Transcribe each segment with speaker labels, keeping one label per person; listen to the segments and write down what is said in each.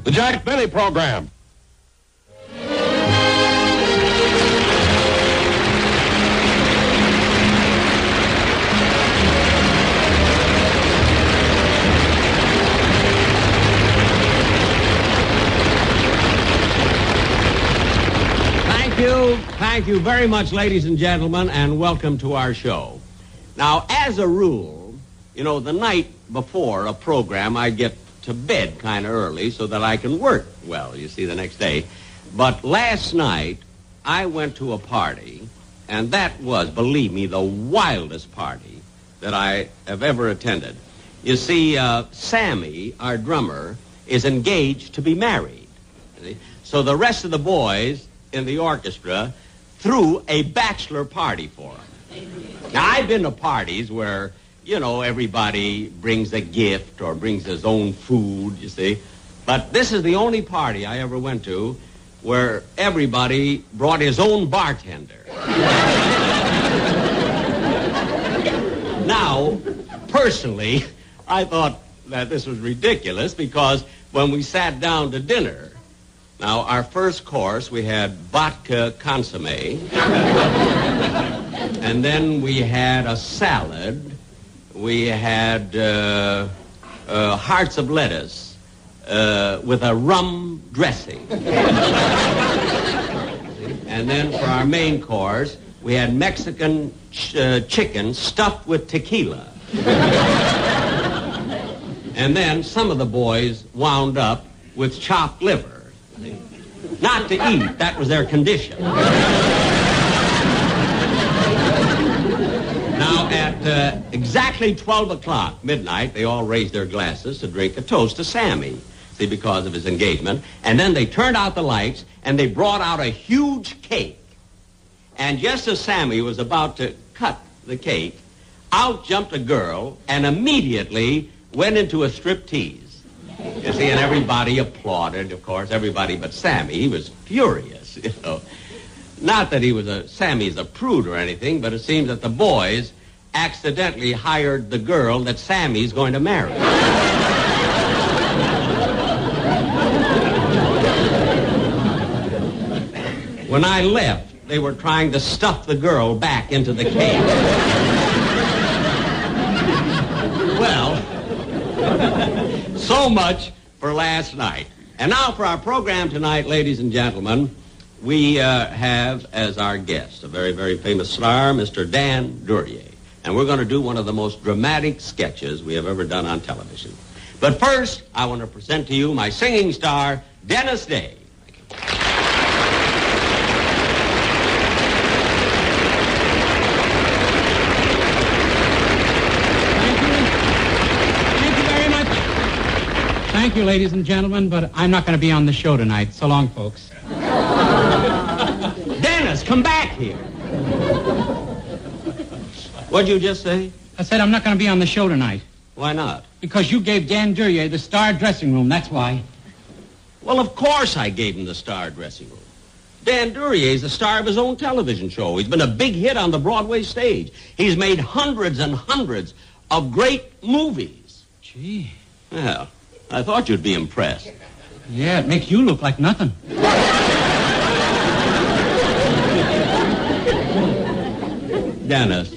Speaker 1: The Jack Benny Program.
Speaker 2: Thank you very much, ladies and gentlemen, and welcome to our show. Now, as a rule, you know, the night before a program, I get to bed kind of early so that I can work well, you see, the next day. But last night, I went to a party, and that was, believe me, the wildest party that I have ever attended. You see, Sammy, our drummer, is engaged to be married. So the rest of the boys in the orchestra threw a bachelor party for him. Now, I've been to parties where, you know, everybody brings a gift or brings his own food, you see. But this is the only party I ever went to where everybody brought his own bartender. Now, personally, I thought that this was ridiculous because when we sat down to dinner, now, our first course, we had vodka consomme, and then we had a salad. We had hearts of lettuce with a rum dressing. And then for our main course, we had Mexican chicken stuffed with tequila. And then some of the boys wound up with chopped liver. Not to eat, that was their condition. Now, at exactly 12 o'clock, midnight, they all raised their glasses to drink a toast to Sammy, see, because of his engagement. And then they turned out the lights, and they brought out a huge cake. And just as Sammy was about to cut the cake, out jumped a girl and immediately went into a striptease. You see, and everybody applauded, of course, everybody but Sammy. He was furious, you know. Not that Sammy's a prude or anything, but it seems that the boys accidentally hired the girl that Sammy's going to marry. When I left, they were trying to stuff the girl back into the cake. Well, so much for last night. And now for our program tonight, ladies and gentlemen, we have as our guest a very, very famous star, Mr. Dan Duryea. And we're going to do one of the most dramatic sketches we have ever done on television. But first, I want to present to you my singing star, Dennis Day.
Speaker 3: Thank you, ladies and gentlemen, but I'm not going to be on the show tonight. So long, folks.
Speaker 2: Dennis, come back here. What'd you just say?
Speaker 3: I said I'm not going to be on the show tonight.
Speaker 2: Why not?
Speaker 3: Because you gave Dan Duryea the star dressing room, that's why.
Speaker 2: Well, of course I gave him the star dressing room. Dan Duryea is the star of his own television show. He's been a big hit on the Broadway stage. He's made hundreds and hundreds of great movies.
Speaker 3: Gee.
Speaker 2: Well, I thought you'd be impressed.
Speaker 3: Yeah, it makes you look like nothing.
Speaker 2: Dennis,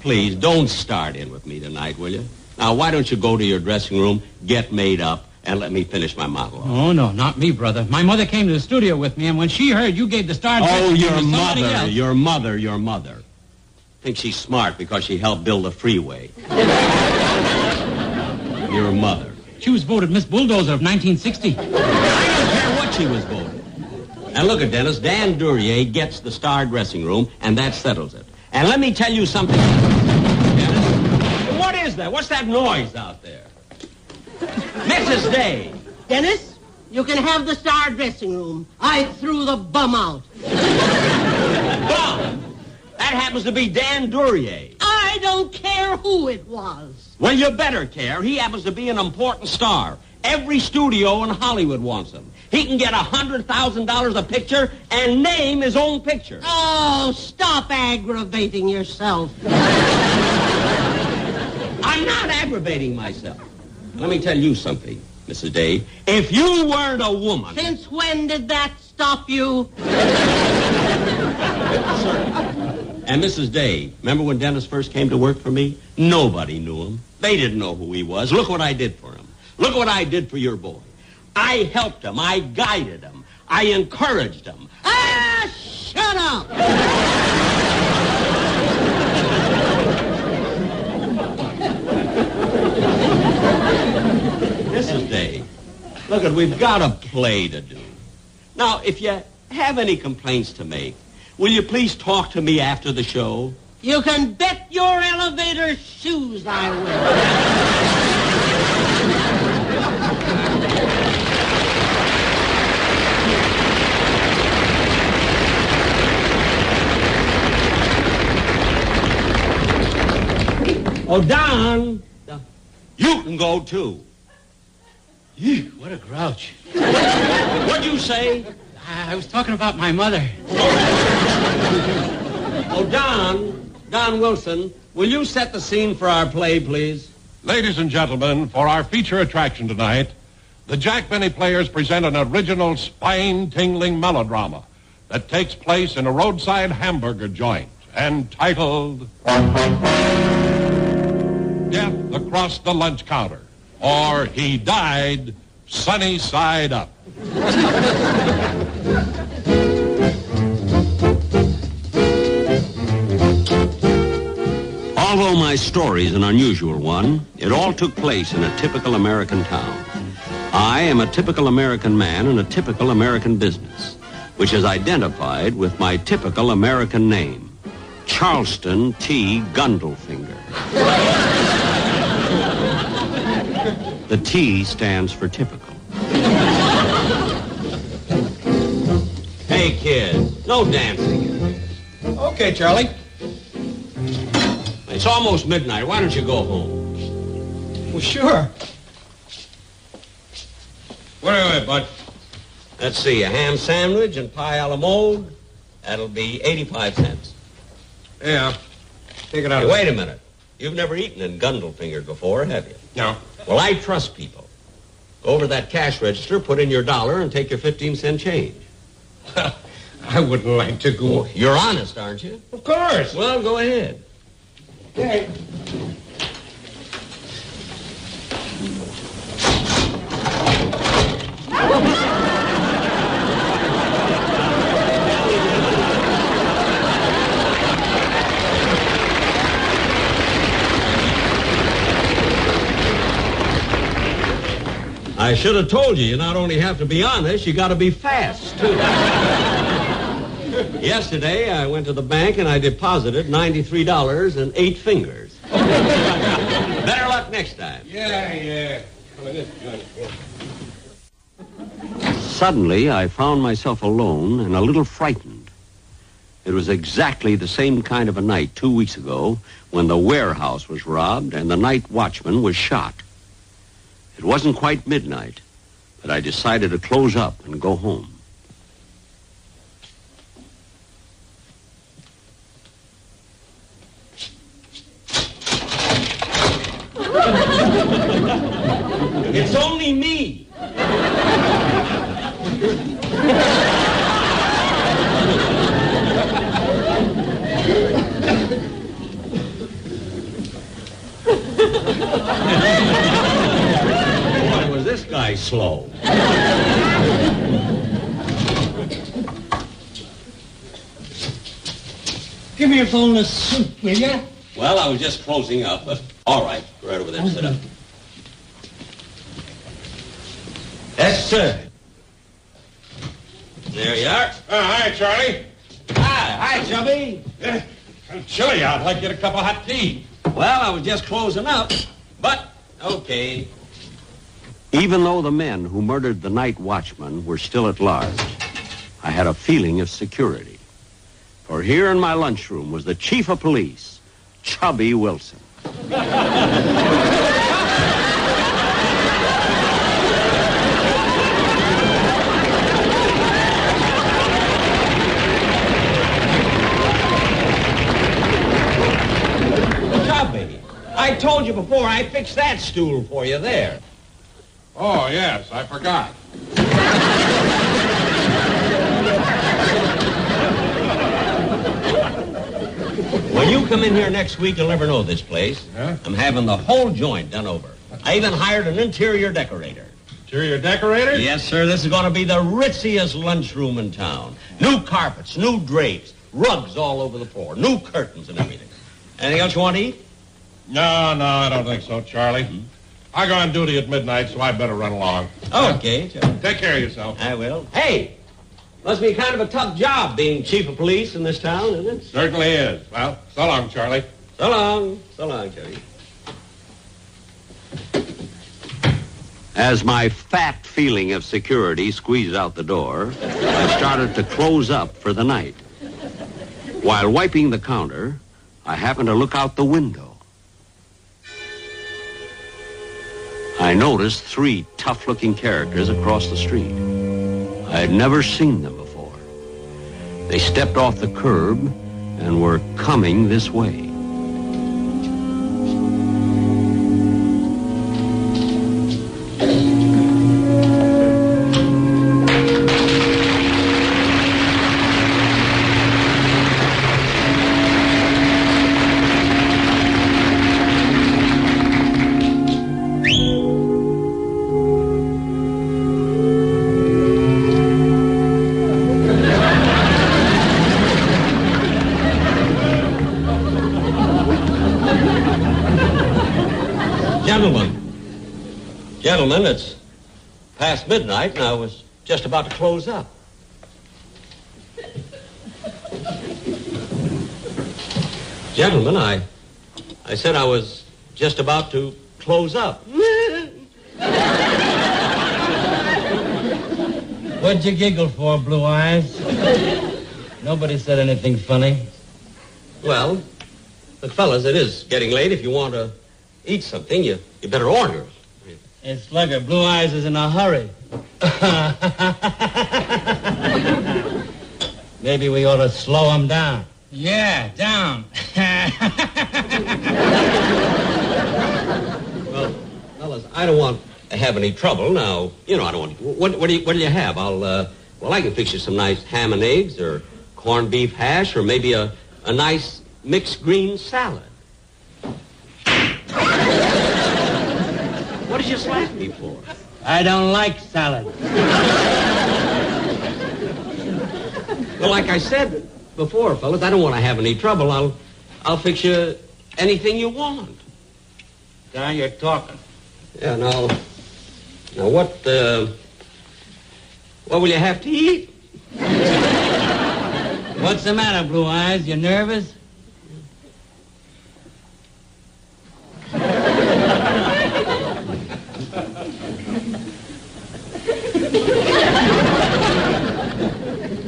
Speaker 2: please don't start in with me tonight, will you? Now, why don't you go to your dressing room, get made up, and let me finish my monologue?
Speaker 3: Oh, no, not me, brother. My mother came to the studio with me, and when she heard you gave the star dressing room to somebody else...
Speaker 2: your mother. Thinks she's smart because she helped build the freeway. Your mother.
Speaker 3: She was voted Miss Bulldozer of 1960.
Speaker 2: I don't care what she was voted. Now, look at Dennis. Dan Duryea gets the star dressing room, and that settles it. And let me tell you something. Dennis, what is that? What's that noise out there? Mrs. Day.
Speaker 4: Dennis, you can have the star dressing room. I threw the bum out.
Speaker 2: Bum? That happens to be Dan Duryea.
Speaker 4: I don't care who it was.
Speaker 2: Well, you better care. He happens to be an important star. Every studio in Hollywood wants him. He can get $100,000 a picture and name his own picture.
Speaker 4: Oh, stop aggravating yourself.
Speaker 2: I'm not aggravating myself. Let me tell you something. Mrs. Day, if you weren't a woman...
Speaker 4: Since when did that stop you?
Speaker 2: And Mrs. Day, remember when Dennis first came to work for me? Nobody knew him. They didn't know who he was. Look what I did for him. Look what I did for your boy. I helped him. I guided him. I encouraged him.
Speaker 4: Ah, shut up!
Speaker 2: Mrs. Day, look, we've got a play to do. Now, if you have any complaints to make, will you please talk to me after the show?
Speaker 4: You can bet your elevator shoes I will.
Speaker 2: Oh, Don, you can go, too.
Speaker 3: Ew, what a grouch.
Speaker 2: What'd you say?
Speaker 3: I was talking about my mother.
Speaker 2: Oh, Don Wilson, will you set the scene for our play, please?
Speaker 1: Ladies and gentlemen, for our feature attraction tonight, the Jack Benny Players present an original spine-tingling melodrama that takes place in a roadside hamburger joint entitled Death Across the Lunch Counter, or He Died Sunny Side Up.
Speaker 2: Although my story is an unusual one, it all took place in a typical American town. I am a typical American man in a typical American business, which is identified with my typical American name, Charleston T. Gundlefinger. The T stands for typical. Hey, kid, no dancing.
Speaker 5: Okay, Charlie.
Speaker 2: It's almost midnight. Why don't you go home?
Speaker 5: Well, sure.
Speaker 2: Wait, bud. Let's see, a ham sandwich and pie a la mode. That'll be 85 cents.
Speaker 5: Yeah. Take it out.
Speaker 2: Hey, wait a minute. You've never eaten in Gundlefinger before, have you?
Speaker 5: No.
Speaker 2: Well, I trust people. Go over to that cash register, put in your dollar, and take your 15-cent change.
Speaker 5: I wouldn't like to go.
Speaker 2: Oh, you're honest, aren't you?
Speaker 5: Of course.
Speaker 2: Well, go ahead.
Speaker 5: Okay.
Speaker 2: I should have told you not only have to be honest, you got to be fast, too. Yesterday, I went to the bank and I deposited $93 and 8 fingers. Better luck next time.
Speaker 5: Yeah.
Speaker 2: Suddenly, I found myself alone and a little frightened. It was exactly the same kind of a night 2 weeks ago when the warehouse was robbed and the night watchman was shot. It wasn't quite midnight, but I decided to close up and go home. It's only me. Boy, was this guy slow.
Speaker 4: Give me a bowl of soup, will you?
Speaker 2: Well, I was just closing up, but all right. Right over there. Sit up. Yes, sir. There you are.
Speaker 1: Hi, Charlie.
Speaker 2: Hi, Chubby.
Speaker 1: It's chilly out. I'd like to get a cup of hot tea.
Speaker 2: Well, I was just closing up, but okay. Even though the men who murdered the night watchman were still at large, I had a feeling of security. For here in my lunchroom was the chief of police, Chubby Wilson. Chubby, I told you before, I fixed that stool for you there.
Speaker 5: Yeah. Well, I don't know. What do you want?
Speaker 2: Well, I told you before, I fixed that stool for you there. Chubby, I told you before, I fixed that stool for you there. Chubby, I told you before, I fixed that stool for you there.
Speaker 1: Oh, yes, I forgot.
Speaker 2: When you come in here next week, you'll never know this place.
Speaker 1: Huh?
Speaker 2: I'm having the whole joint done over. I even hired an interior decorator.
Speaker 1: Interior decorator?
Speaker 2: Yes, sir. This is going to be the ritziest lunchroom in town. New carpets, new drapes, rugs all over the floor, new curtains and everything. Anything else you want to eat?
Speaker 1: No, I don't think so, Charlie. I go on duty at midnight, so I better run along.
Speaker 2: Okay, Charlie.
Speaker 1: Take care of yourself.
Speaker 2: I will. Hey, must be kind of a tough job being chief of police in this town, isn't it?
Speaker 1: Certainly is. Well, so long, Charlie.
Speaker 2: So long. So long, Charlie. As my fat feeling of security squeezed out the door, I started to close up for the night. While wiping the counter, I happened to look out the window. I noticed 3 tough-looking characters across the street. I had never seen them before. They stepped off the curb and were coming this way. Gentlemen, it's past midnight, and I was just about to close up. Gentlemen, I said I was just about to close up.
Speaker 3: What'd you giggle for, Blue Eyes? Nobody said anything funny.
Speaker 2: Well, but fellas, it is getting late. If you want to eat something, you better order.
Speaker 3: Hey, Slugger, Blue Eyes is in a hurry. Maybe we ought to slow him down. Yeah, down.
Speaker 2: Well, fellas, I don't want to have any trouble now. You know, I don't want to. What do you have? I can fix you some nice ham and eggs or corned beef hash or maybe a nice mixed green salad. What did you slap me for?
Speaker 3: I don't like salad.
Speaker 2: Well, like I said before, fellas, I don't want to have any trouble. I'll fix you anything you want.
Speaker 3: Now you're talking.
Speaker 2: Yeah, now what will you have to eat?
Speaker 3: What's the matter, Blue Eyes? You nervous?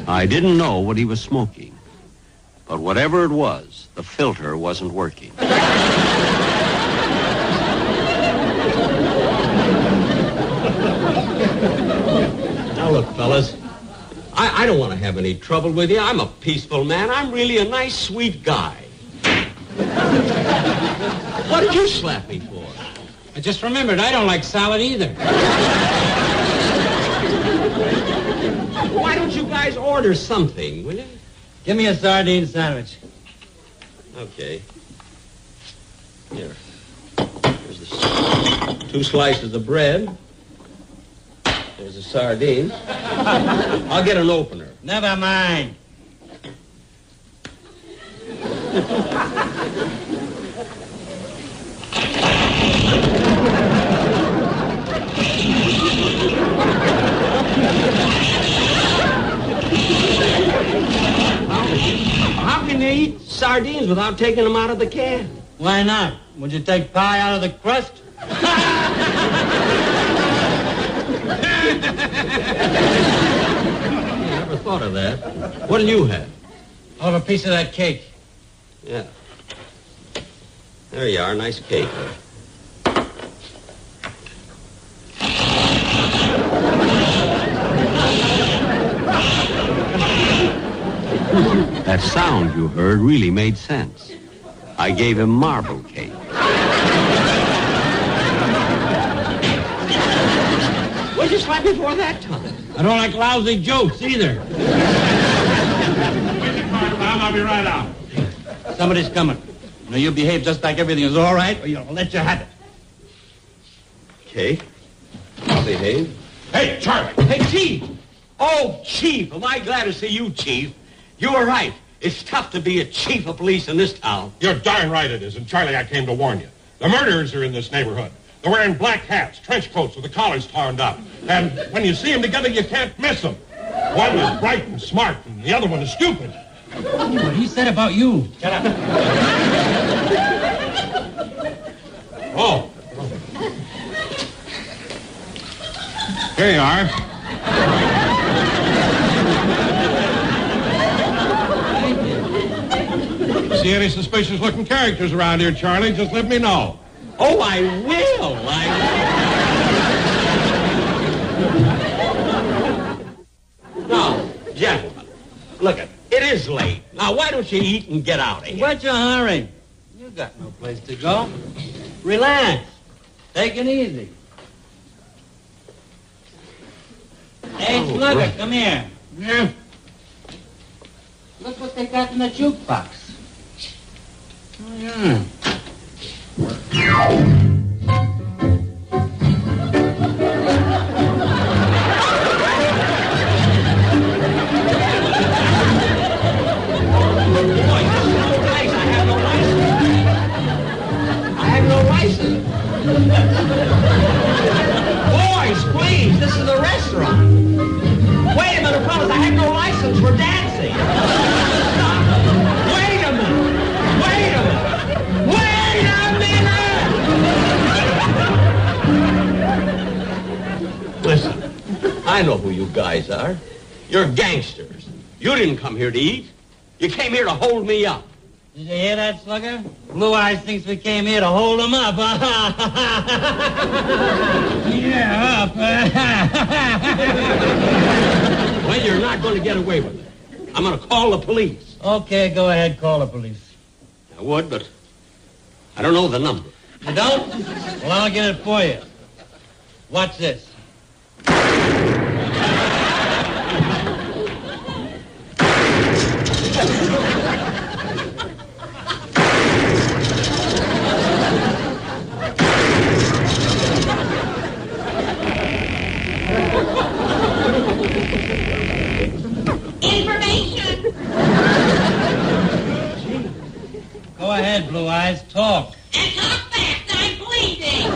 Speaker 2: I didn't know what he was smoking, but whatever it was, the filter wasn't working. Now look, fellas, I don't want to have any trouble with you. I'm a peaceful man. I'm really a nice, sweet guy. What did you slap me for?
Speaker 3: I just remembered I don't like salad either.
Speaker 2: Why don't you guys order something, will you?
Speaker 3: Give me a sardine sandwich.
Speaker 2: Okay. Here. There's the 2 slices of bread. There's a sardine. I'll get an opener.
Speaker 3: Never mind.
Speaker 2: How can you eat sardines without taking them out of the can?
Speaker 3: Why not? Would you take pie out of the crust?
Speaker 2: I never thought of that. What'll you have?
Speaker 3: I'll have a piece of that cake.
Speaker 2: Yeah. There you are, nice cake. That sound you heard really made sense. I gave him marble cake. just like before that time.
Speaker 3: I don't like lousy jokes either.
Speaker 1: I'll be right out.
Speaker 3: Somebody's coming. Now, you behave just like everything is all right, or you'll let you have it.
Speaker 2: Okay. I'll behave.
Speaker 1: Hey, Charlie.
Speaker 2: Hey, Chief. Oh, Chief. Am I glad to see you, Chief. You were right. It's tough to be a chief of police in this town.
Speaker 1: You're darn right it is. And, Charlie, I came to warn you. The murderers are in this neighborhood. They're wearing black hats, trench coats with the collars torn up. And when you see them together, you can't miss them. One is bright and smart, and the other one is stupid.
Speaker 3: What he said about you.
Speaker 1: Shut up. Oh. Here you are. See any suspicious-looking characters around here, Charlie, just let me know.
Speaker 2: Oh, I will. Now, gentlemen, look it is late. Now, why don't you eat and get out of here?
Speaker 3: What's your hurry? You got no place to go. Relax. Take it easy. Hey, Slugger, come here.
Speaker 1: Yeah?
Speaker 3: Look what they got in the jukebox. Oh, yeah.
Speaker 2: Boys, please, this is a restaurant. Wait a minute, fellas, I have no license for dancing. Wait a minute. Listen, I know who you guys are. You're gangsters. You didn't come here to eat. You came here to hold me up.
Speaker 3: Did you hear that, Slugger? Blue Eyes thinks we came here to hold him up. Yeah, up.
Speaker 2: Well, you're not going to get away with it. I'm going to call the police.
Speaker 3: Okay, go ahead, call the police.
Speaker 2: I would, but I don't know the number.
Speaker 3: You don't? Well, I'll get it for you. Watch this.
Speaker 4: Information!
Speaker 3: Go ahead, Blue Eyes, talk.
Speaker 4: And talk fast, I'm bleeding!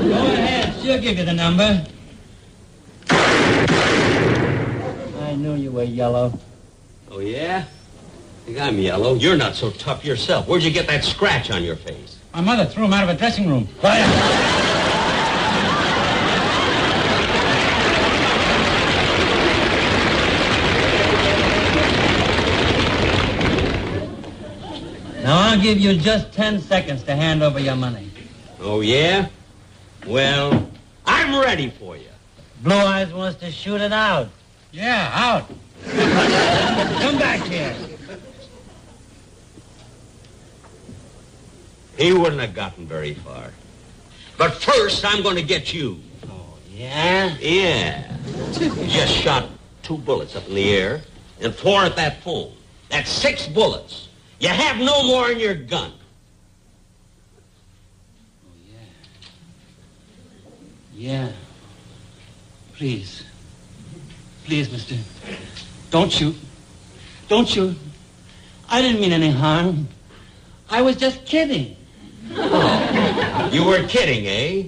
Speaker 3: Go ahead, she'll give you the number. I knew you were yellow.
Speaker 2: Oh, yeah? I think I'm yellow. You're not so tough yourself. Where'd you get that scratch on your face?
Speaker 3: My mother threw him out of a dressing room. Quiet. Now, I'll give you just 10 seconds to hand over your money.
Speaker 2: Oh, yeah? Well, I'm ready for you.
Speaker 3: Blue Eyes wants to shoot it out. Yeah, out. Come back here.
Speaker 2: He wouldn't have gotten very far. But first, I'm going to get you.
Speaker 3: Oh, yeah?
Speaker 2: Yeah. You just shot 2 bullets up in the air and 4 at that phone. That's 6 bullets. You have no more in your gun.
Speaker 3: Oh, yeah. Yeah. Please. Please, mister. Don't shoot. Don't shoot. I didn't mean any harm. I was just kidding.
Speaker 2: Oh, you were kidding, eh?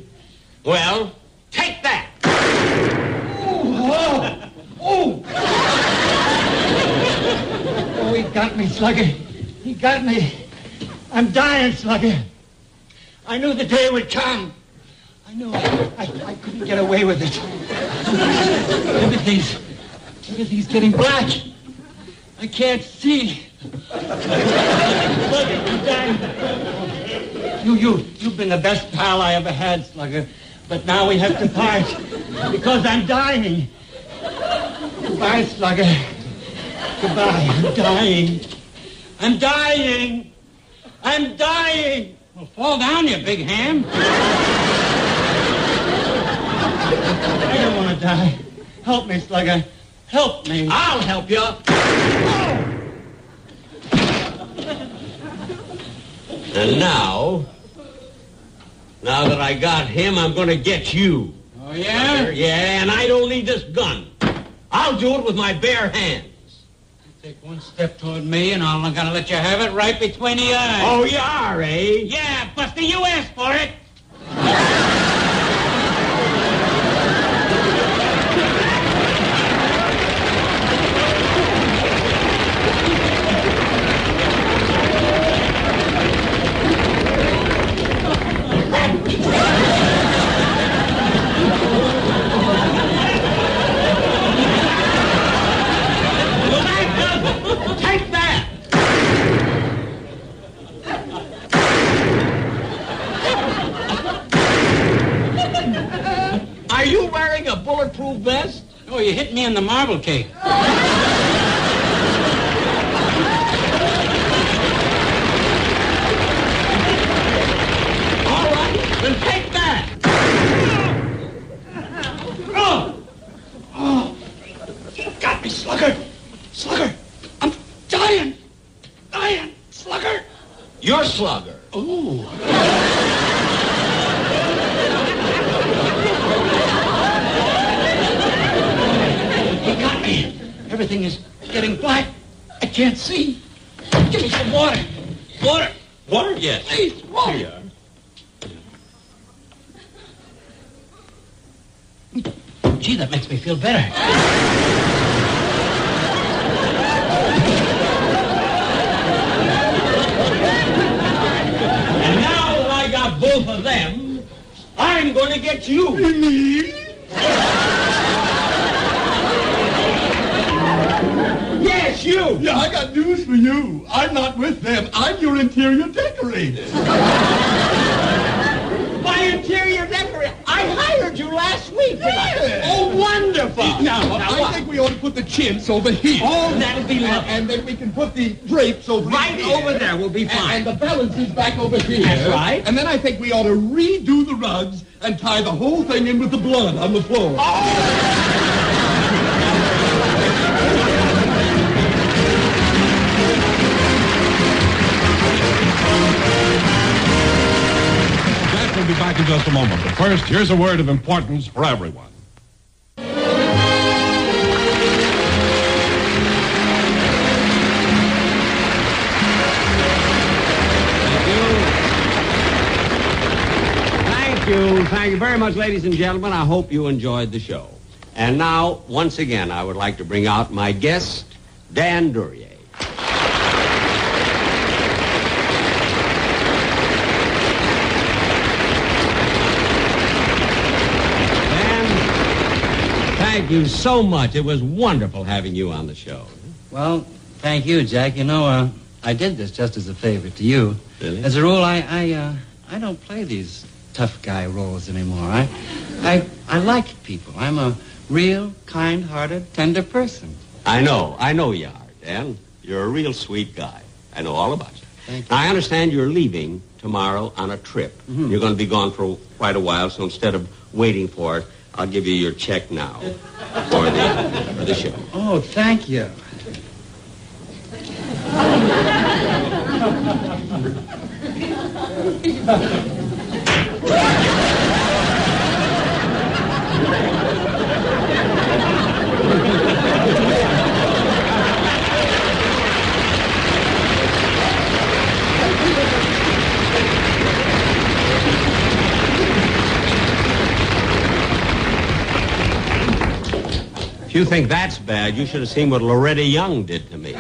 Speaker 2: Well, take that.
Speaker 3: Oh, he got me, Slugger. He got me. I'm dying, Slugger. I knew the day would come. I knew I couldn't get away with it. Everything's getting black. I can't see. Slugger, I'm dying. You've been the best pal I ever had, Slugger. But now we have to part because I'm dying. Goodbye, Slugger. Goodbye. I'm dying. I'm dying. I'm dying. Well, fall down, you big ham. I don't want to die. Help me, Slugger. Help me.
Speaker 2: I'll help you. And now that I got him, I'm going to get you.
Speaker 3: Oh, yeah?
Speaker 2: Yeah, and I don't need this gun. I'll do it with my bare hands.
Speaker 3: Take one step toward me, and I'm going to let you have it right between the eyes.
Speaker 2: Oh, you are, eh?
Speaker 3: Yeah, Buster, you asked for it.
Speaker 2: Take that! Are you wearing a bulletproof vest?
Speaker 3: Oh, you hit me in the marble cake.
Speaker 2: All right, then take that!
Speaker 3: Got me, Slugger. Slugger, I'm dying. Dying, Slugger.
Speaker 2: You're Slugger.
Speaker 3: Ooh. He got me. Everything is getting black. I can't see. Give me some water. Water.
Speaker 2: Water? Yes.
Speaker 3: Please, water.
Speaker 2: Here you are.
Speaker 3: Gee, that makes me feel better.
Speaker 2: And now that I got both of them, I'm going to get you.
Speaker 3: Me?
Speaker 2: Yes, you.
Speaker 6: Yeah, I got news for you. I'm not with them. I'm your interior decorator.
Speaker 2: My interior decorator. I hired you last week.
Speaker 6: Yeah.
Speaker 2: Oh, wonderful.
Speaker 6: Now, I think we ought to put the chintz over here.
Speaker 2: Oh, that'll be lovely.
Speaker 6: And then we can put the drapes over
Speaker 2: Right
Speaker 6: here.
Speaker 2: over there will be fine.
Speaker 6: And the balances back over here.
Speaker 2: That's right.
Speaker 6: And then I think we ought to redo the rugs and tie the whole thing in with the blood on the floor.
Speaker 1: Jack will be back in just a moment. But first, here's a word of importance for everyone.
Speaker 2: Thank you very much, ladies and gentlemen. I hope you enjoyed the show. And now, once again, I would like to bring out my guest, Dan Duryea. Dan, thank you so much. It was wonderful having you on the show.
Speaker 3: Well, thank you, Jack. You know, I did this just as a favor to you.
Speaker 2: Really?
Speaker 3: As a rule, I don't play these tough guy roles anymore. I like people. I'm a real, kind-hearted, tender person.
Speaker 2: I know you are, Dan. You're a real sweet guy. I know all about you.
Speaker 3: Thank you.
Speaker 2: Now, I understand you're leaving tomorrow on a trip.
Speaker 3: Mm-hmm.
Speaker 2: You're going to be gone for quite a while, so instead of waiting for it, I'll give you your check now for the show.
Speaker 3: Oh, thank you.
Speaker 2: If you think that's bad, you should have seen what Loretta Young did to me.